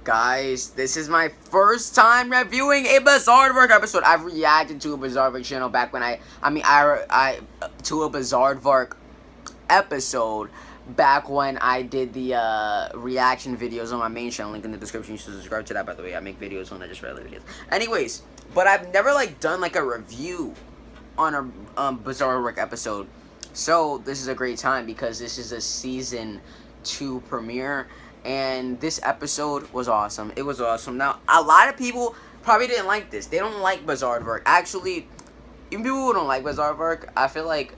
guys? This is my first time reviewing a Bizaardvark episode. I've reacted to a Bizaardvark channel back when I to a Bizaardvark episode back when I did the reaction videos on my main channel. Link in the description. You should subscribe to that, by the way. I make videos on that, just regular videos. Anyways, but I've never done a review on a Bizaardvark episode. So this is a great time because this is a season 2 premiere. And this episode was awesome. It was awesome. Now, a lot of people probably didn't like this. They don't like Bizaardvark. Actually, even people who don't like Bizaardvark, I feel like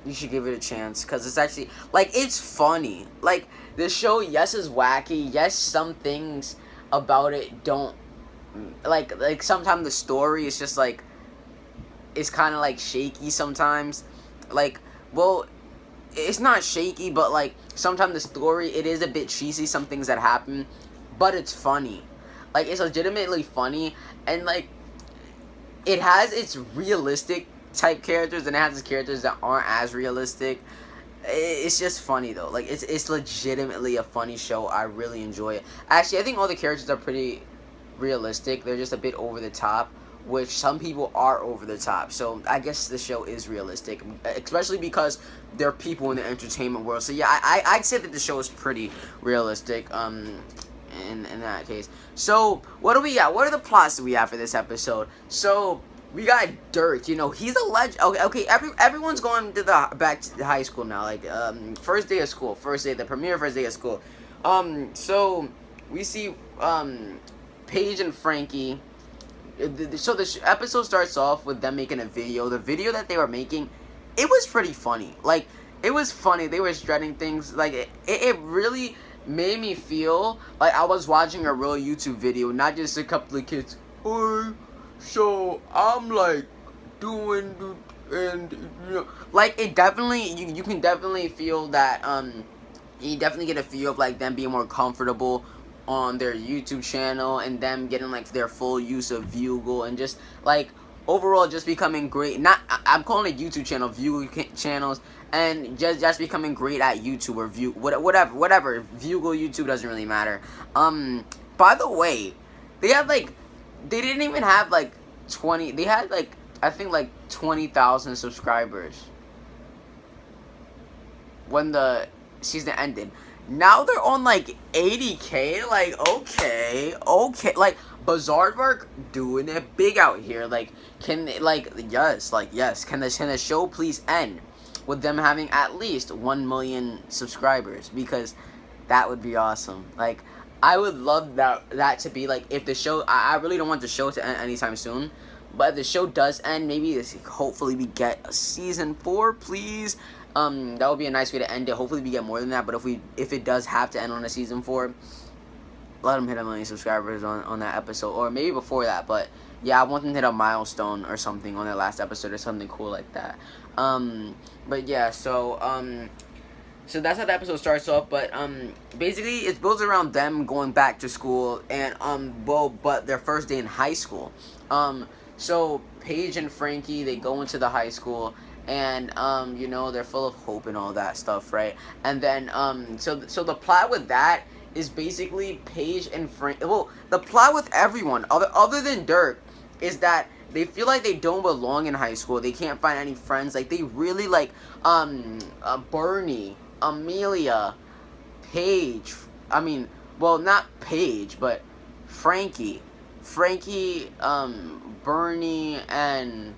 you should give it a chance. Because it's actually, it's funny. This show, yes, is wacky. Yes, some things about it don't, sometimes the story is just, it's kind of, shaky sometimes. Well, it's not shaky, but sometimes the story, it is a bit cheesy, some things that happen, but it's funny. It's legitimately funny, and it has its realistic type characters, and it has its characters that aren't as realistic. It's just funny though. It's legitimately a funny show. I really enjoy it. Actually, I think all the characters are pretty realistic. They're just a bit over the top, which some people are over the top. So I guess the show is realistic, especially because they're people in the entertainment world. So yeah, I'd say that the show is pretty realistic in that case. So what do we got? What are the plots that we have for this episode? So we got Dirk. You know, he's a legend. Okay. Everyone's going to back to high school now. First day of school, the premiere first day of school. So we see Paige and Frankie. So the episode starts off with them making a video. The video that they were making, it was pretty funny. It was funny. They were shredding things. It really made me feel like I was watching a real YouTube video, not just a couple of kids. Hey, so I'm doing, and it definitely, you can definitely feel that. You definitely get a feel of them being more comfortable on their YouTube channel, and them getting their full use of Viewable, and just overall just becoming great. I'm calling it YouTube channel, view channels, and just becoming great at YouTube or whatever. Viewable, YouTube, doesn't really matter. By the way, they had they didn't even have 20. They had I think 20,000 subscribers when the season ended. Now they're on 80K. Okay. Bizaardvark doing it big out here. Can yes. Can the show please end with them having at least 1 million subscribers? Because that would be awesome. I would love that to be if the show. I really don't want the show to end anytime soon. But if the show does end, maybe hopefully we get a season 4, please. That would be a nice way to end it. Hopefully we get more than that, but if it does have to end on a season 4, let them hit 1 million subscribers on that episode, or maybe before that. But yeah, I want them to hit a milestone or something on their last episode, or something cool like that. But yeah, so that's how the episode starts off. But basically it builds around them going back to school, and but their first day in high school. So Paige and Frankie, they go into the high school, and you know, they're full of hope and all that stuff, right? And then so the plot with that is basically Paige and Frank. Well, the plot with everyone other than Dirk is that they feel like they don't belong in high school. They can't find any friends. They really Bernie, Amelia, Paige. I mean, well, not Paige, but Frankie, Bernie, and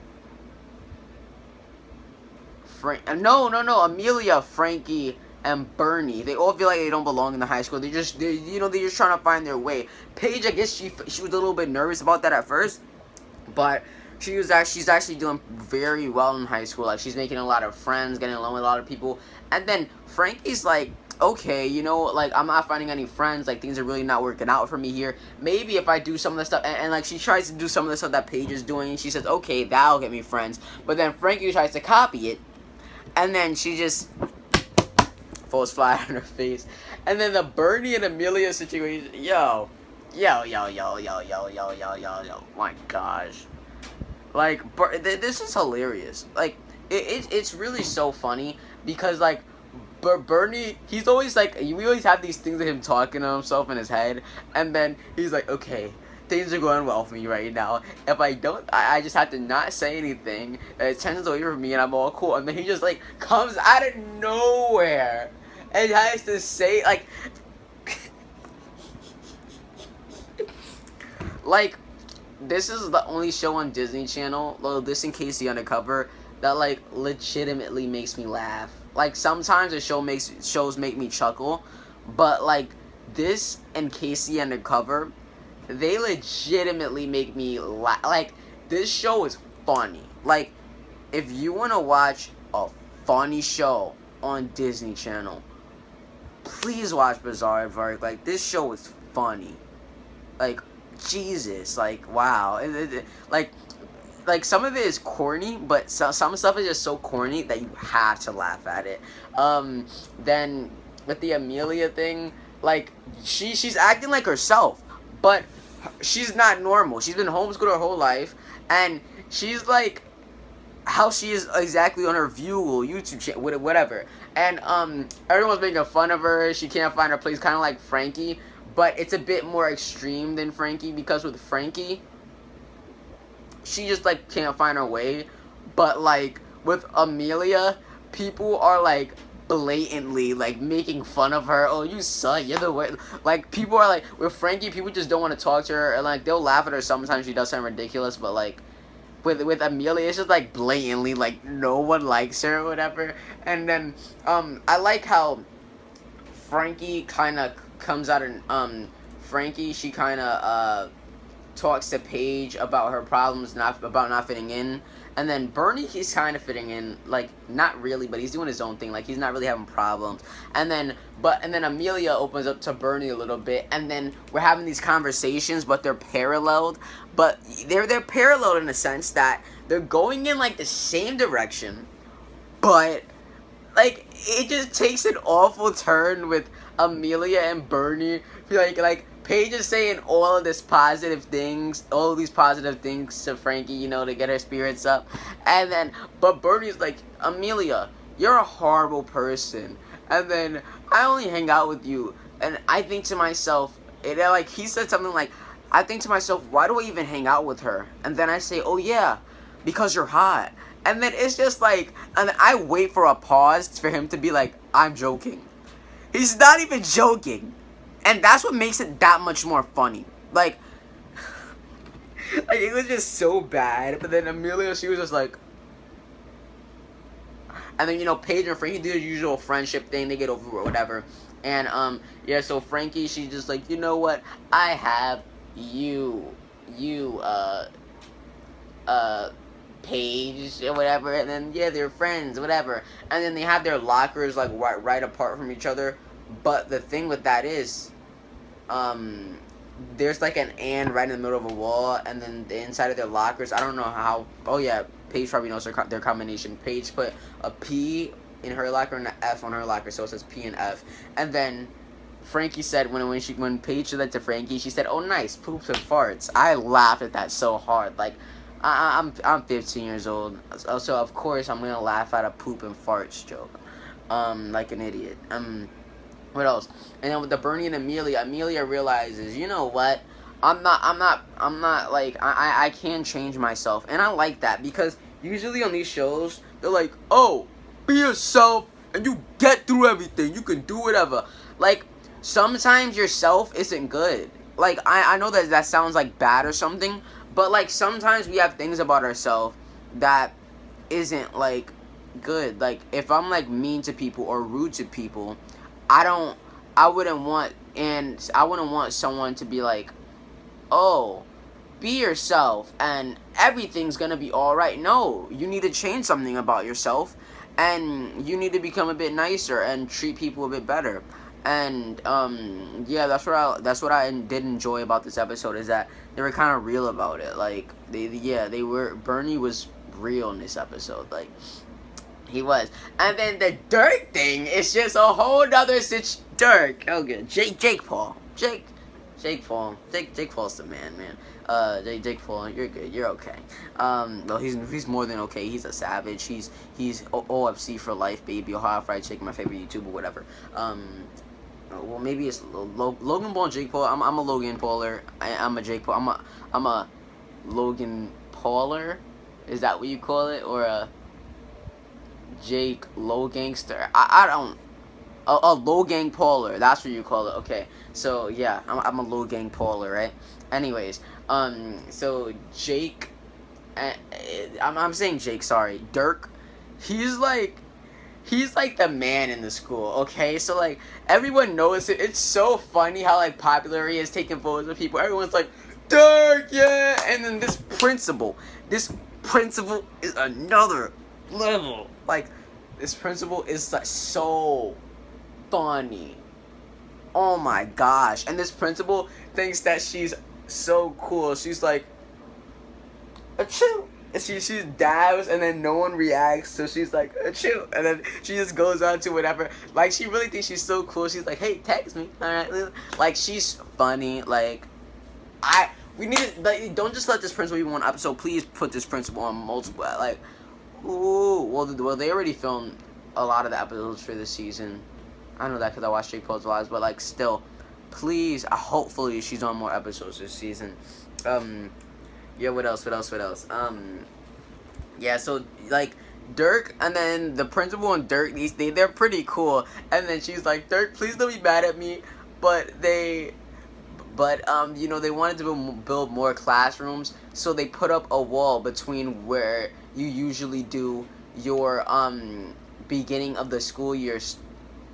Amelia, Frankie, and Bernie. They all feel like they don't belong in the high school. They're just trying to find their way. Paige, I guess she was a little bit nervous about that at first, but she's actually doing very well in high school. She's making a lot of friends, getting along with a lot of people. And then Frankie's okay, you know, I'm not finding any friends. Things are really not working out for me here. Maybe if I do some of the stuff, and she tries to do some of the stuff that Paige is doing. She says, okay, that'll get me friends. But then Frankie tries to copy it, and then she just falls flat on her face. And then the Bernie and Amelia situation, yo, my gosh. This is hilarious. It's really so funny because But Bernie, he's always like, we always have these things of him talking to himself in his head, and then he's like, okay, things are going well for me right now. If I don't, I just have to not say anything, and it turns away from me, and I'm all cool. And then he just like comes out of nowhere and has to say like, like, this is the only show on Disney Channel, this and Casey Undercover, that like legitimately makes me laugh. Like sometimes the shows make me chuckle, but like this and Casey Undercover, they legitimately make me laugh. Like this show is funny. Like if you want to watch a funny show on Disney Channel, please watch Bizaardvark. Like this show is funny. Like Jesus, like wow, like some of it is corny, but some stuff is just so corny that you have to laugh at it. Then with the Amelia thing, like she's acting like herself, but she's not normal. She's been homeschooled her whole life, and she's like how she is exactly on her YouTube channel, whatever. And everyone's making fun of her. She can't find her place, kind of like Frankie, but it's a bit more extreme than Frankie, because with Frankie, she just like can't find her way. But like with Amelia, people are like blatantly like making fun of her. Oh, you suck, you're the way. Like people are like, with Frankie, people just don't want to talk to her, and like they'll laugh at her sometimes she does something ridiculous, but like with Amelia, it's just like blatantly like no one likes her or whatever. And then I like how Frankie kind of comes out and Frankie, she kind of talks to Paige about her problems, about not fitting in. And then Bernie, he's kind of fitting in, like not really, but he's doing his own thing. Like he's not really having problems. And then Amelia opens up to Bernie a little bit, and then we're having these conversations, but they're paralleled. But they're paralleled in the sense that they're going in like the same direction, but like it just takes an awful turn with Amelia and Bernie. Like Paige is saying all of these positive things to Frankie, you know, to get her spirits up. And then, but Bernie's like, Amelia, you're a horrible person. And then, I only hang out with you. And I think to myself, he said something like, I think to myself, why do I even hang out with her? And then I say, oh yeah, because you're hot. And then it's just like, and then I wait for a pause for him to be like, I'm joking. He's not even joking. And that's what makes it that much more funny. Like it was just so bad. But then Amelia, she was just like... And then, you know, Paige and Frankie do the usual friendship thing. They get over or whatever. And, yeah, so Frankie, she's just like, you know what? I have you, Paige, or whatever. And then, yeah, they're friends, whatever. And then they have their lockers, like, right apart from each other. But the thing with that is, there's like an and right in the middle of a wall, and then the inside of their lockers, I don't know how. Oh yeah, Paige probably knows their combination. Paige put a P in her locker and an F on her locker, so it says P and F. And then Frankie said when Paige said that to Frankie, she said, "Oh nice, poops and farts." I laughed at that so hard. Like I'm 15 years old, so of course I'm gonna laugh at a poop and farts joke, like an idiot. What else? And then with the Bernie and Amelia realizes, you know what? I'm not like, I can change myself. And I like that, because usually on these shows, they're like, oh, be yourself and you get through everything. You can do whatever. Like, sometimes yourself isn't good. Like, I know that sounds like bad or something, but like sometimes we have things about ourselves that isn't like good. Like, if I'm like mean to people or rude to people, I wouldn't want someone to be like, oh, be yourself and everything's gonna be alright. No, you need to change something about yourself, and you need to become a bit nicer and treat people a bit better. And yeah, that's what I did enjoy about this episode, is that they were kind of real about it. Like Bernie was real in this episode. Like, he was. And then the Dirk thing is just a whole nother Dirk. Oh good. Jake Paul. Jake Jake Paul. Jake Paul's the man. Jake Paul, you're good. You're okay. Well, he's more than okay. He's a savage. He's OFC for life, baby. Ohio Fried Chicken, my favorite YouTuber, whatever. Well, maybe it's Logan Paul and Jake Paul. I'm a Logan Pauler. I'm a Jake Paul. I'm a Logan Pauler. Is that what you call it, or a Jake Low Gangster? I don't. A low gang Pauler. That's what you call it. Okay. So yeah, I'm a low gang Pauler, right? Anyways, so Jake, I'm saying Jake. Sorry, Dirk. He's like the man in the school. Okay, so like everyone knows it. It's so funny how like popular he is, taking photos with people. Everyone's like, Dirk, yeah. And then this principal is another level. Like, this principal is like so funny. Oh my gosh. And this principal thinks that she's so cool. She's like, achoo. And she dabs, and then no one reacts, so she's like, achoo. And then she just goes on to whatever. Like, she really thinks she's so cool. She's like, hey, text me. Alright. Like, she's funny. Like, we need to, like, don't just let this principal be one episode. Please put this principal on multiple. Like, ooh. Well, they already filmed a lot of the episodes for this season. I know that because I watched Jake Paul's vlogs, but like, still, please, hopefully she's on more episodes this season. Yeah, what else? Yeah, so like Dirk and then the principal and Dirk, they're pretty cool. And then she's like, Dirk, please don't be mad at me, but they wanted to build more classrooms, so they put up a wall between where you usually do your beginning of the school year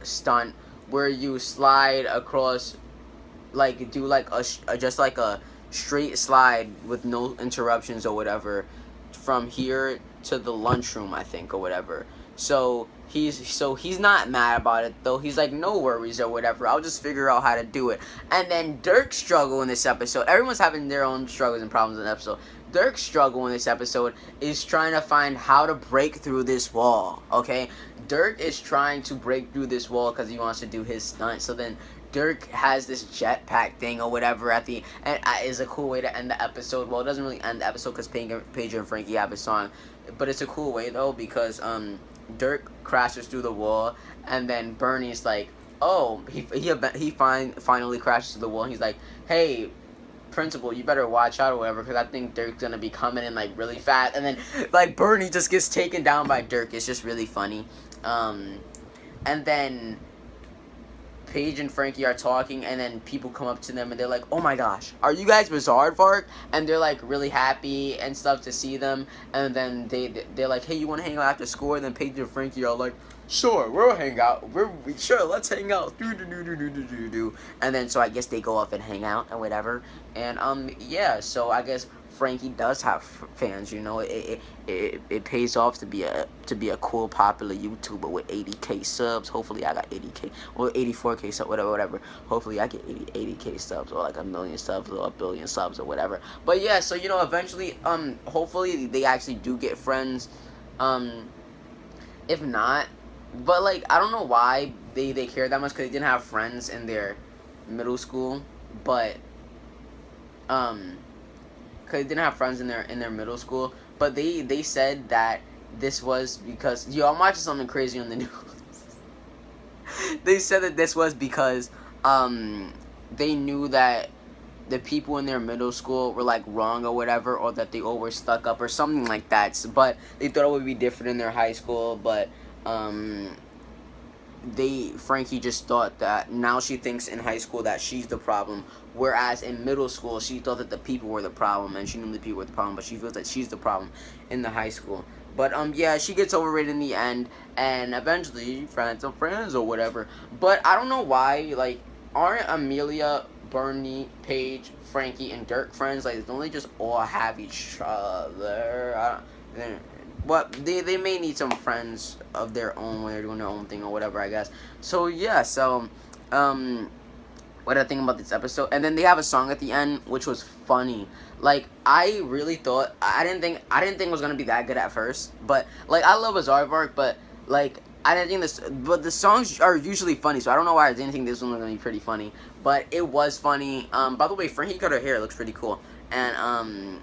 stunt, where you slide across, like do like just like a straight slide with no interruptions or whatever, from here to the lunchroom, I think, or whatever. So he's not mad about it though. He's like, no worries or whatever. I'll just figure out how to do it. And then Dirk's struggle in this episode. Everyone's having their own struggles and problems in the episode. Dirk's struggle in this episode is trying to find how to break through this wall. Okay, Dirk is trying to break through this wall because he wants to do his stunt. So then Dirk has this jetpack thing or whatever at the end. Is a cool way to end the episode. Well, it doesn't really end the episode because Paige and Frankie have a song, but it's a cool way though, because Dirk crashes through the wall, and then Bernie's like, oh, he finally crashes through the wall, and he's like, hey, principal, you better watch out or whatever, because I think Dirk's gonna be coming in like really fast. And then like Bernie just gets taken down by Dirk. It's just really funny. And then Paige and Frankie are talking, and then people come up to them and they're like, oh my gosh, are you guys Bizaardvark? And they're like really happy and stuff to see them. And then they're like, hey, you want to hang out after school? And then Paige and Frankie are like, sure, we'll hang out. Sure, let's hang out. And then so I guess they go off and hang out and whatever. And yeah, so I guess Frankie does have fans, you know. It pays off to be a cool, popular YouTuber with 80K subs. Hopefully I got 80K or 84K subs, whatever. Hopefully I get 80K subs, or like 1 million subs, or 1 billion subs, or whatever. But yeah, so you know, eventually hopefully they actually do get friends. If not, but like, I don't know why they care that much, because they didn't have friends in their middle school, but because they didn't have friends in their middle school, but they said that this was because, yo, I'm watching something crazy on the news. They said that this was because they knew that the people in their middle school were like wrong or whatever, or that they all were stuck up or something like that. But they thought it would be different in their high school, but Frankie just thought that now she thinks in high school that she's the problem, whereas in middle school she thought that the people were the problem, and she knew the people were the problem, but she feels that she's the problem in the high school. But yeah, she gets over it in the end, and eventually friends are friends or whatever. But I don't know why, like, aren't Amelia, Bernie, Paige, Frankie, and Dirk friends? Like, don't they just all have each other? But they may need some friends of their own when they're doing their own thing or whatever, I guess. So yeah, so what did I think about this episode? And then they have a song at the end, which was funny. Like, I really thought, I didn't think it was gonna be that good at first, but like, I love Bizaardvark, but like, I didn't think this, but the songs are usually funny, so I don't know why I didn't think this one was gonna be pretty funny, but it was funny. By the way, Frankie cut her hair, it looks pretty cool, and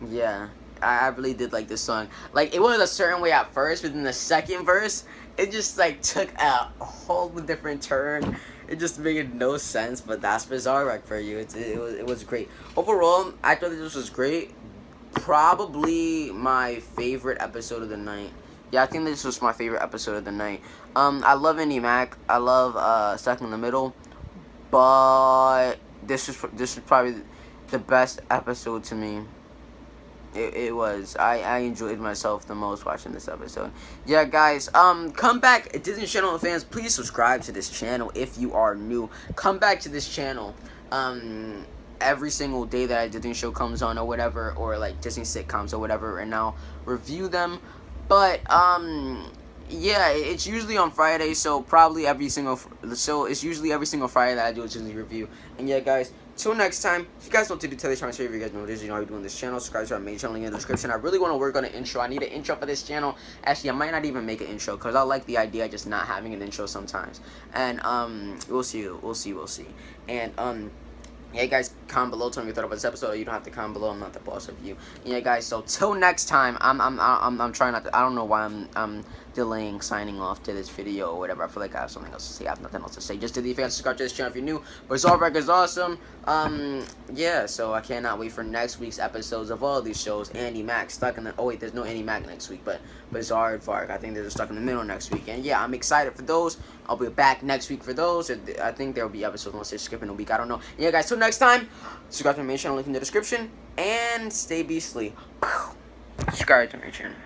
yeah, I really did like this song. Like, it was a certain way at first, but in the second verse, it just like took a whole different turn. It just made no sense, but that's Bizaardvark for you. It was great overall. I thought this was great. Probably my favorite episode of the night. Yeah, I think this was my favorite episode of the night. I love Indie Mac. I love Stuck in the Middle, but this is probably the best episode to me. It was. I enjoyed myself the most watching this episode. Yeah, guys. Come back, Disney Channel fans. Please subscribe to this channel if you are new. Come back to this channel. Every single day that a Disney show comes on or whatever, or like Disney sitcoms or whatever, and now review them. But yeah, it's usually on Friday, so probably it's usually every single Friday that I do a Disney review. And yeah, guys, till next time, if you guys know what to do, tell your friends, if you guys know what Disney, you know how you're doing this channel. Subscribe to our main channel, link in the description. I really want to work on an intro. I need an intro for this channel. Actually, I might not even make an intro, because I like the idea of just not having an intro sometimes. And we'll see. And yeah, guys, comment below, tell me what you thought about this episode. You don't have to comment below. I'm not the boss of you. Yeah, guys. So till next time, I'm trying not to. I don't know why I'm delaying signing off to this video or whatever. I feel like I have something else to say. I have nothing else to say. Just to the fans, subscribe to this channel if you're new. Bizaardvark is awesome. Yeah. So I cannot wait for next week's episodes of all these shows. Andy Mac stuck in the. Oh wait, there's no Andy Mac next week, but Bizaardvark. I think they're stuck in the middle next week. And yeah, I'm excited for those. I'll be back next week for those. I think there will be episodes unless they're skipping a week. I don't know. Yeah, guys. Till next time, subscribe to my main channel, link in the description, and stay beastly. Subscribe to my channel.